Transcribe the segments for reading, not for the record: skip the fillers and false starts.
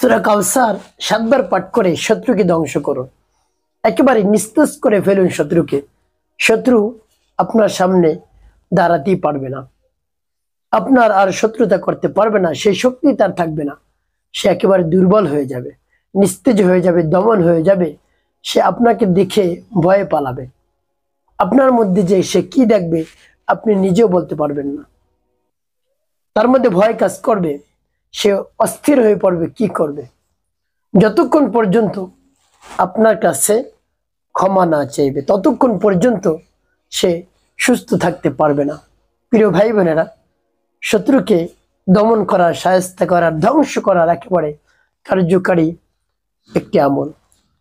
সূরা কাউসার 7 বার পাঠ করে শত্রুকে ধ্বংস করুন, একেবারে নিস্তেজ করে ফেলুন শত্রুকে। শত্রু আপনার সামনে দাঁড়াতেই পারবে না, আপনার আর শত্রুতা করতে পারবে না, সেই শক্তি তার থাকবে না। সে একেবারে দুর্বল হয়ে যাবে, নিস্তেজ হয়ে যাবে, দমন হয়ে যাবে। সে আপনাকে দেখে ভয়ে পালাবে। আপনার মধ্যে যে সে কি দেখবে আপনি নিজেও বলতে পারবেন না। তার মধ্যে ভয় কাজ করবে, সে অস্থির হয়ে পড়বে, কি করবে। যতক্ষণ পর্যন্ত আপনার কাছে ক্ষমা না চাইবে ততক্ষণ পর্যন্ত সে সুস্থ থাকতে পারবে না। প্রিয় ভাই বোনেরা, শত্রুকে দমন করার, শায়েস্ত করার, ধ্বংস করার একেবারে কার্যকারী একটি আমল।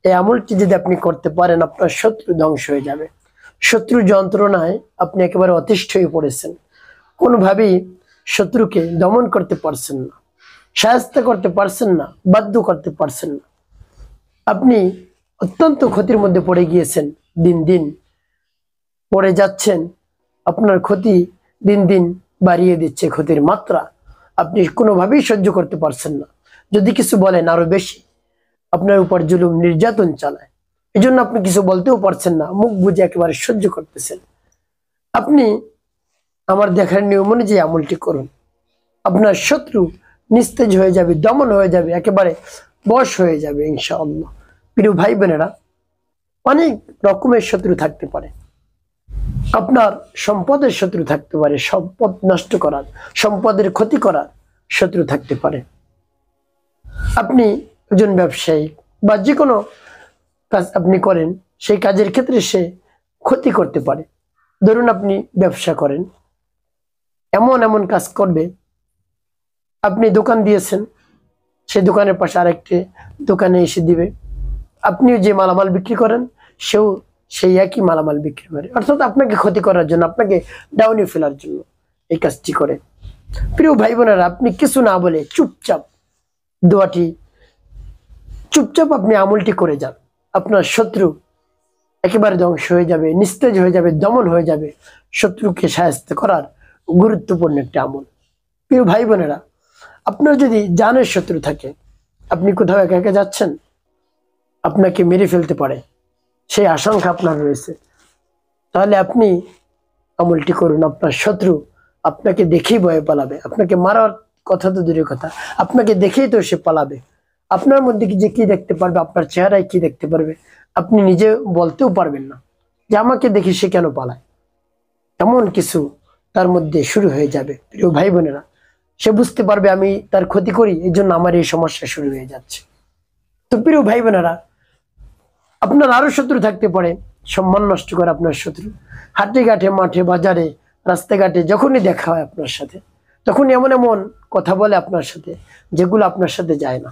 এই আমলটি যদি আপনি করতে পারেন, আপনার শত্রু ধ্বংস হয়ে যাবে। শত্রু যন্ত্রণায় আপনি একেবারে অতিষ্ঠ হয়ে পড়েছেন, কোনোভাবেই শত্রুকে দমন করতে পারছেন না, শায়েস্ত করতে পারছেন না, বাধ্য করতে পারছেন না। আপনি অত্যন্ত ক্ষতির মধ্যে পড়ে গিয়েছেন, দিন দিন পড়ে যাচ্ছেন। আপনার ক্ষতি দিন দিন বাড়িয়ে দিচ্ছে, ক্ষতির মাত্রা আপনি কোনোভাবেই সহ্য করতে পারছেন না। যদি কিছু বলেন আরো বেশি আপনার উপর জুলুম নির্যাতন চালায়, এই জন্য আপনি কিছু বলতেও পারছেন না, মুখ বুঝে একেবারে সহ্য করতেছেন। আপনি আমার দেখার নিয়ম অনুযায়ী আমলটি করুন, আপনার শত্রু নিস্তেজ হয়ে যাবে, দমন হয়ে যাবে, একেবারে বশ হয়ে যাবে ইনশাআল্লাহ। প্রিয় ভাই বোনেরা, অনেক রকমের শত্রু থাকতে পারে। আপনার সম্পদের শত্রু থাকতে পারে, সম্পদ নষ্ট করার, সম্পদের ক্ষতি করার শত্রু থাকতে পারে। আপনি একজন ব্যবসায়ী বা যে কোনো কাজ আপনি করেন, সেই কাজের ক্ষেত্রে সে ক্ষতি করতে পারে। ধরুন আপনি ব্যবসা করেন, এমন এমন কাজ করবে। আপনি দোকান দিয়েছেন, সেই দোকানের পাশে আরেকটি দোকানে এসে দিবে। আপনিও যে মালামাল বিক্রি করেন, সেও সেই একই মালামাল বিক্রি করে, অর্থাৎ আপনাকে ক্ষতি করার জন্য, আপনাকে ডাউনে ফেলার জন্য এই কাজটি করে। প্রিয় ভাই বোনেরা, আপনি কিছু না বলে চুপচাপ দোয়াটি, চুপচাপ আপনি আমলটি করে যান, আপনার শত্রু একেবারে ধ্বংস হয়ে যাবে, নিস্তেজ হয়ে যাবে, দমন হয়ে যাবে। শত্রুকে শায়েস্ত করার গুরুত্বপূর্ণ একটি আমল। প্রিয় ভাই বোনেরা, আপনার যদি জানের শত্রু থাকে, আপনি কোথাও একা একা যাচ্ছেন, আপনাকে মেরে ফেলতে পারে, সেই আশঙ্কা আপনার রয়েছে, তাহলে আপনি আমলটি করুন। আপনার শত্রু আপনাকে দেখেই ভয়ে পালাবে, আপনাকে মারার কথা তো দূরের কথা, আপনাকে দেখেই তো সে পালাবে। আপনার মধ্যে যে কি দেখতে পারবে, আপনার চেহারায় কি দেখতে পারবে, আপনি নিজে বলতেও পারবেন না যে আমাকে দেখে সে কেন পালায়। এমন কিছু তার মধ্যে শুরু হয়ে যাবে। প্রিয় ভাই বোনেরা, সে বুঝতে পারবে আমি তার ক্ষতি করি, এই জন্য আমার এই সমস্যা শুরু হয়ে যাচ্ছে। তো প্রিয় ভাই বোনেরা, আপনার আরো শত্রু থাকতে পারে, সম্মান নষ্ট করে আপনার শত্রু। হাটে ঘাটে, মাঠে বাজারে, রাস্তাঘাটে যখনই দেখা হয় আপনার সাথে, তখন এমন এমন কথা বলে আপনার সাথে যেগুলো আপনার সাথে যায় না।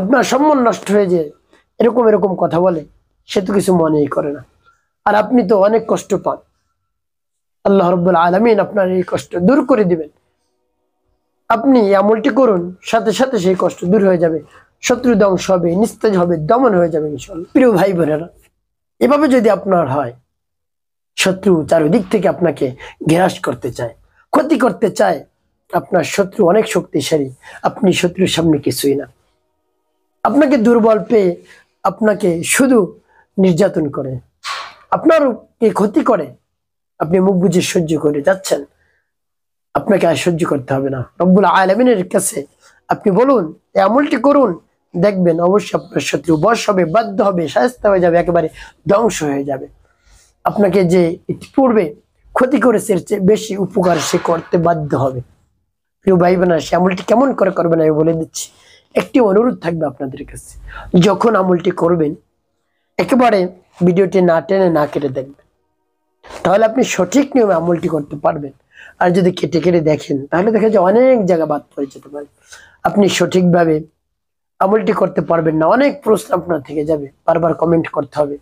আপনার সম্মান নষ্ট হয়ে যায়, এরকম এরকম কথা বলে, সে তো কিছু মনেই করে না, আর আপনি তো অনেক কষ্ট পান। আল্লাহ রাব্বুল আলামিন আপনার এই কষ্ট দূর করে দিবেন। আপনি আমলটি করুন, সাথে সাথে সেই কষ্ট দূর হয়ে যাবে, শত্রু ধ্বংস হবে, নিস্তেজ হবে, দমন হয়ে যাবে ইনশাআল্লাহ। প্রিয় ভাই বোনেরা, এভাবে যদি আপনার হয়, শত্রু চারিদিক থেকে আপনাকে গ্রাস করতে চায়, ক্ষতি করতে চায়, আপনার শত্রু অনেক শক্তিশালী, আপনি শত্রুর সামনে কিছুই না। আপনাকে দুর্বল পেয়ে আপনাকে শুধু নির্যাতন করে, আপনার ক্ষতি করে, আপনি মুখ বুজে সহ্য করে যাচ্ছেন। আপনাকে আর সহ্য করতে হবে না। রব্বুল আলামিনের কাছে আপনি বলুন, এই আমলটি করুন, দেখবেন অবশ্যই আপনার শত্রু বশ হবে, বাধ্য হবে, শায়েস্তা হয়ে যাবে, একেবারে ধ্বংস হয়ে যাবে। আপনাকে যে পূর্বে ক্ষতি করেছে এর চেয়ে বেশি উপকার সে করতে বাধ্য হবে। প্রিয় ভাই বোনেরা, সে আমলটি কেমন করে করবেন আমি বলে দিচ্ছি। একটি অনুরোধ থাকবে আপনাদের কাছে, যখন আমলটি করবেন একেবারে ভিডিওটি না টেনে না কেটে দেখবেন, তাহলে আপনি সঠিক নিয়মে আমলটি করতে পারবেন। আর যদি কেটে কেটে দেখেন, তাহলে দেখা যায় অনেক জায়গা বাদ পড়ে যেতে পারে, আপনি সঠিকভাবে আমলটি করতে পারবেন না, অনেক প্রশ্ন আপনার থেকে যাবে, বারবার কমেন্ট করতে হবে।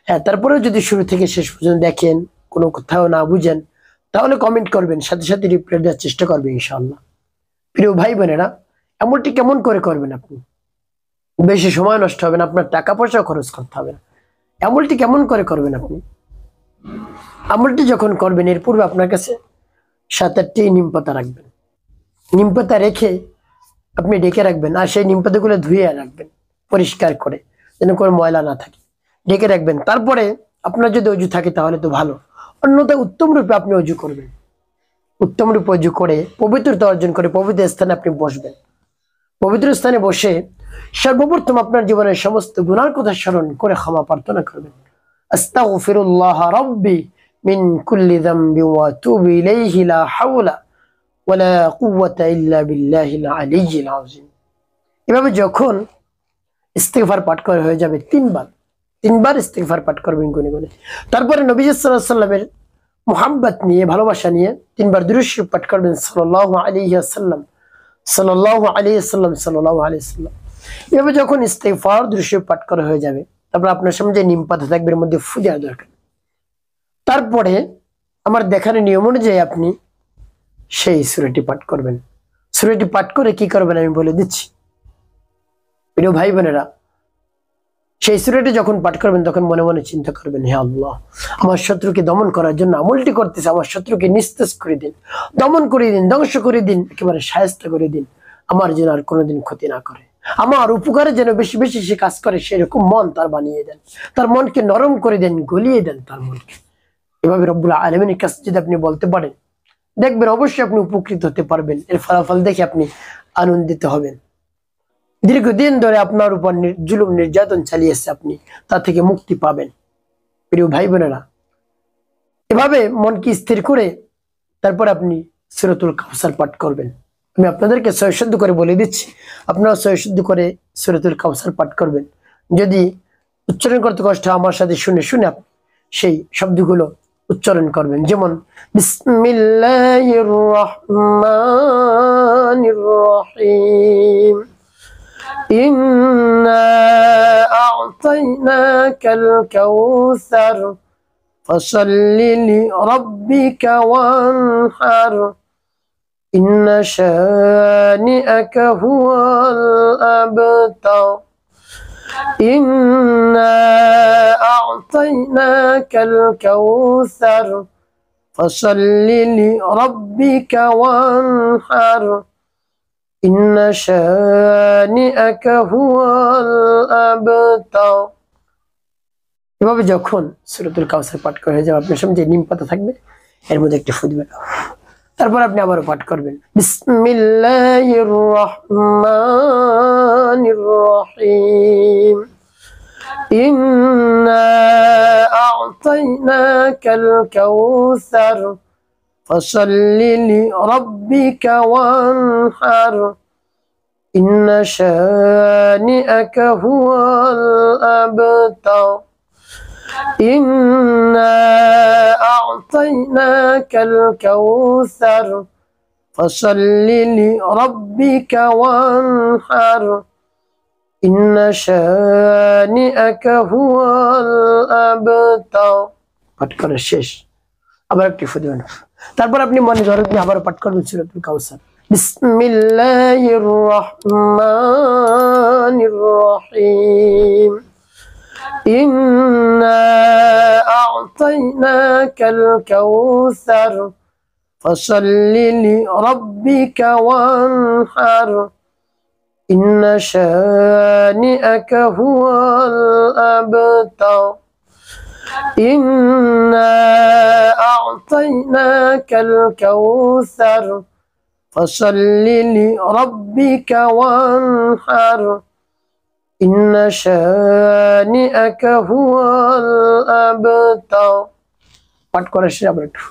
হ্যাঁ, তারপরেও যদি শুরু থেকে শেষ পর্যন্ত দেখেন, কোনো কোথাও না বুঝেন, তাহলে কমেন্ট করবেন, সাথে সাথে রিপ্লাই দেওয়ার চেষ্টা করবেন ইনশাআল্লাহ। প্রিয় ভাই বোনেরা, আমলটি কেমন করে করবেন আপনি? বেশি সময় নষ্ট হবে না, আপনার টাকা পয়সা খরচ করতে হবে না। আমলটি কেমন করে করবেন আপনি? আমলটি যখন করবেন, এর পূর্বে আপনার কাছে 7-8টি নিম পাতা রাখবেন। নিম পাতা রেখে আপনি ঢেকে রাখবেন, আর সেই নিম পাতাগুলো ধুয়ে রাখবেন পরিষ্কার করে, যেন কোনো ময়লা না থাকে, ঢেকে রাখবেন। তারপরে আপনার যদি অজু থাকে তাহলে তো ভালো, অন্যথায় উত্তম রূপে আপনি অজু করবেন। উত্তম রূপে অজু করে পবিত্রতা অর্জন করে পবিত্র স্থানে আপনি বসবেন। পবিত্র স্থানে বসে সর্বপ্রথম আপনার জীবনের সমস্ত গুনার কথা স্মরণ করে ক্ষমা প্রার্থনা করবেন। আস্তাগফিরুল্লাহ রাব্বি মিন কুল্লি যামবি ওয়া আতুবু ইলাইহি লা হাওলা ওয়ালা কুওয়াতা ইল্লা বিল্লাহিল আলিয়্যিল আযীম। এভাবে যখন ইস্তিগফার পাঠ করা হয়ে যাবে, তিনবার ইস্তিগফার পাঠ করবেন গুনে গুনে। তারপরে নবী সাল্লাল্লাহু আলাইহি ওয়াসাল্লামের মুহাব্বত নিয়ে, ভালোবাসা নিয়ে তিনবার দুরূদ শরীফ পাঠ করবেন, সাল্লাল্লাহু আলাইহি ওয়াসাল্লাম, সাল্লাল্লাহু আলাইহি ওয়াসাল্লাম, সাল্লাল্লাহু আলাইহি ওয়াসাল্লাম। এভাবে যখন ইস্তিগফার দুরূদ শরীফ পাঠ করা হয়ে যাবে, তারপর আপনার সামনে যে নিম পাতা থাকবে এর মধ্যে ফু দেওয়া দরকার। তারপরে আমার দেখানোর নিয়ম অনুযায়ী আপনি সেই সূরাটি পাঠ করবেন। সূরাটি পাঠ করে কি করবেন আমি বলে দিচ্ছি। প্রিয় ভাই বোনেরা, সেই সূরাটি যখন পাঠ করবেন তখন মনে মনে চিন্তা করবেন, হে আল্লাহ, আমার শত্রুকে দমন করার জন্য আমলটি করতেছে, আমার শত্রুকে নিস্তেজ করে দিন, দমন করে দিন, ধ্বংস করে দিন, একেবারে শায়েস্তা করে দিন, আমার যেন আর কোনোদিন ক্ষতি না করে, আমার উপকারে যেন বেশি বেশি সে কাজ করে, সেরকম মন তার বানিয়ে দেন, তার মনকে নরম করে দেন, গলিয়ে দেন তার মনকে। এভাবে রব্বুল আলামিনের কাছে যদি আপনি বলতে পারেন, দেখবেন অবশ্যই আপনি উপকৃত হতে পারবেন। এর ফলাফল দেখে আপনি আনন্দিত হবেন। দীর্ঘদিন ধরে আপনার উপর জুলুম নির্যাতন চালিয়েছে, আপনি তা থেকে মুক্তি পাবেন। প্রিয় ভাই বোনেরা, এভাবে মনকে স্থির করে তারপর আপনি সূরাতুল কাউসার পাঠ করবেন। আমি আপনাদেরকে সহিশুদ্ধ করে বলে দিচ্ছি, আপনারা সহিশুদ্ধ করে সূরাতুল কাউসার পাঠ করবেন। যদি উচ্চারণ করতে কষ্ট হয়, আমার সাথে শুনে শুনে আপনি সেই শব্দগুলো উচ্চারণ করবেন। যেমন বিসমিল্লাহির রহমানির রহিম, ইন্না আ'তাইনাকাল কাউসার ফাসাল্লি লিরাব্বিকা ওয়ানহার, ইন্না শানিআকা হুয়াল আবতার, ইন্না আ'তাইনাকাল কাউসার ফাসাল্লি লিরাব্বিকা ওয়ানহার, ইন্না শানিআকা হুয়াল আবতার। এভাবে যখন সূরাতুল কাউসার পাঠ করা হয়ে যাবে, আপনার সামনে যে নিম পাতা থাকবে এর মধ্যে একটি ফু দিবেন। তারপর আপনি আবারও পাঠ করবেন, বিসমিল্লাহির রহমানির রহিম, ইন্না আ'তাইনাকাল কাউসার ফাসাল্লি লিরাব্বিকা ওয়ানহার, ইন্না শানিআকা হুয়াল আবতার, ইন্না আ'তাইনাকাল কাউসার ফাসাল্লি লিরাব্বিকা ওয়ানহার, ইন্না শানিআকা হুয়াল আবতার। পাঠ করা শেষ, আবার একটি ফু দিবেন। তারপর আপনি মনে দরদ নিয়ে আবার পাঠ করবেন সূরাতুল কাউসার। বিসমিল্লাহির রহমানির রহিম, ইন্না আ'তাইনাকাল কাউসার ফাসাল্লি লিরাব্বিকা ওয়ানহার, ইন্না শানিআকা হুয়াল আবতার, ইন্না আ'তাইনাকাল কাউসার ফাসাল্লি লিরাব্বিকা ওয়ানহার, ইন্না শানিআকা হুয়াল আবতার। পাঠ করা শেষ, আবার একটু।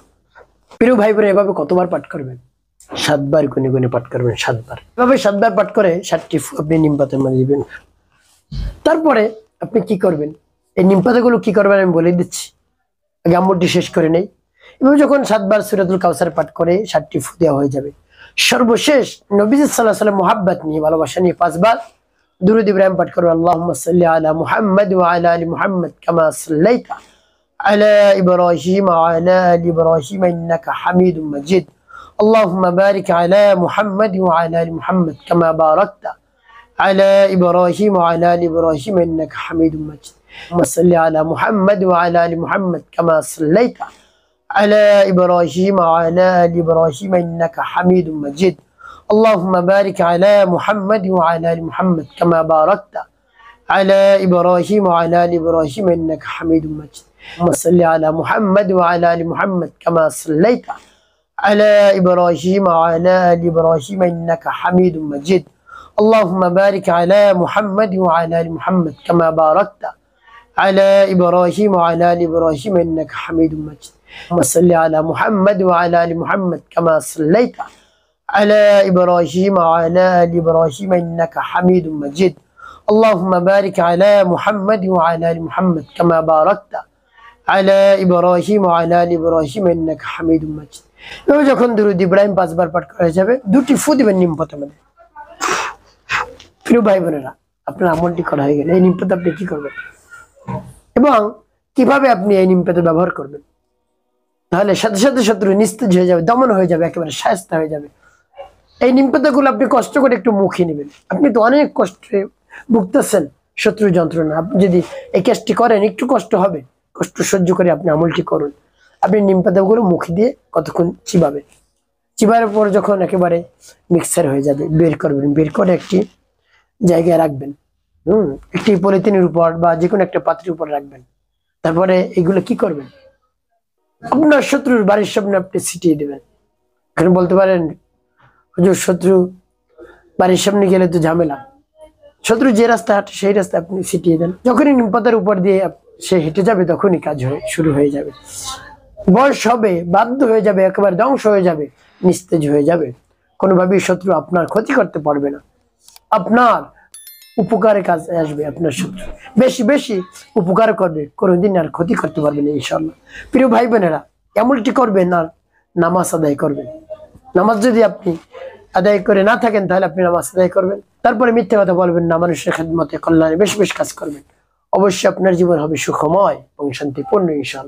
প্রিয় ভাই বোন, এভাবে কতবার পাঠ করবেন? 7 বার গুনে গুনে পাঠ করবেন, 7 বার। এভাবে 7 বার পাঠ করে 7টি ফু আপনি নিম পাতার মধ্যে দিবেন। তারপরে আপনি কি করবেন, এই নিম পাতাগুলো কি করবেন আমি বলে দিচ্ছি, আগে আমলটি শেষ করে নেই। এভাবে যখন 7 বার সূরাতুল কাউসার পাঠ করে 7টি ফু দেওয়া হয়ে যাবে, সর্বশেষ নবী সাল্লাল্লাহু আলাইহি ওয়াসাল্লাম মুহাব্বত নিয়ে, ভালোবাসা নিয়ে 5 বার দুরূদ ইব্রাহিম পাঠ করবেন। আল্লাহুম্মা সাল্লি আলা মুহাম্মাদ ওয়া আলা আলি মুহাম্মাদ কামা সাল্লাইতা আলা ইব্রাহিম ওয়া আলা আলি ইব্রাহিম ইন্নাকা হামিদুম মাজিদ। আল্লাহুম্মা বারিক আলা মুহাম্মাদ ওয়া আলা আলি মুহাম্মাদ কামা বারাকতা আলা ইব্রাহিম ওয়া আলা আলি ইব্রাহিম ইন্নাকা হামিদুম মাজিদ। আল্লাহুম্মা সাল্লি আলা মুহাম্মাদ ওয়া আলা আলি মুহাম্মাদ কামা সাল্লাইতা আলা ইব্রাহিম ওয়া আলা আলি ইব্রাহিম ইন্নাকা হামিদুম মাজিদ। اللهم بارك على محمد وعلى آل محمد كما باركت على إبراهيم وعلى آل إبراهيم إنك حميد مجيد. اللهم صل على محمد وعلى آل محمد كما صليت على إبراهيم وعلى آل إبراهيم إنك حميد مجيد. اللهم بارك على محمد وعلى آل محمد كما باركت على إبراهيم وعلى آل إبراهيم إنك حميد مجيد. اللهم صل على محمد وعلى آل محمد كما صليت على إبراهيم وعلى آل إبراهيم إنك حميد مجيد. اللهم بارك على محمد وعلى آل محمد كما باركت على إبراهيم وعلى آل إبراهيم إنك حميد مجيد. এভাবে যখন দুরূদ ইব্রাহিম 5 বার পাঠ করা যাবে, দুটি ফু দিবেন নিম পাতা মধ্যে। প্রিয় ভাই বোনেরা, আপনার আমলটি করা হয়ে গেলে এই নিম পাতা আপনি কি করবেন এবং কিভাবে আপনি এই নিম পাতা ব্যবহার করবেন, তাহলে সাথে সাথে শত্রু নিস্তেজ হয়ে যাবে, দমন হয়ে যাবে, একেবারে শায়েস্তা হয়ে যাবে। এই নিম পাতাগুলো আপনি কষ্ট করে একটু মুখে নেবেন। আপনি তো অনেক কষ্টে ভুগতেছেন শত্রু যন্ত্রণা, আপনি যদি এই কাজটি করেন একটু কষ্ট হবে, কষ্ট সহ্য করে আপনি আমলটি করুন। আপনি নিম পাতাগুলো মুখে দিয়ে কতক্ষণ চিবাবেন, চিবানোর পর যখন একেবারে মিক্সার হয়ে যাবে বের করবেন, বের করে একটি জায়গায় রাখবেন, একটি পলিথিনের উপর বা যে কোনো একটা পাত্রের উপর রাখবেন। তারপরে এগুলো কি করবেন, আপনার শত্রুর বাড়ির সামনে আপনি ছিটিয়ে দেবেন। এখন বলতে পারেন হুজুর শত্রু বাড়ির সামনে গেলে তো ঝামেলা, শত্রু যে রাস্তা হাঁটে সেই রাস্তা আপনি ছিটিয়ে দেন। যখনই নিম পাতার উপর দিয়ে সে হেঁটে যাবে তখনই কাজ শুরু হয়ে যাবে, বয়স হবে, বাধ্য হয়ে যাবে, একেবারে ধ্বংস হয়ে যাবে, নিস্তেজ হয়ে যাবে। কোনোভাবেই শত্রু আপনার ক্ষতি করতে পারবে না, আপনার উপকারে কাজে আসবে। আপনার শত্রু বেশি বেশি উপকার করবে, কোনোদিন আর ক্ষতি করতে পারবে না ইনশাআল্লাহ। প্রিয় ভাই বোনেরা, এমনটি করবেন আর নামাজ আদায় করবেন। নামাজ যদি আপনি আদায় করে না থাকেন তাহলে আপনি নামাজ আদায় করবেন, তারপরে মিথ্যে কথা বলবেন না, মানুষের খেদমতে কল্যাণে বেশি বেশি কাজ করবেন। অবশ্যই আপনার জীবন হবে সুখময় এবং শান্তিপূর্ণ ইনশাআল্লাহ।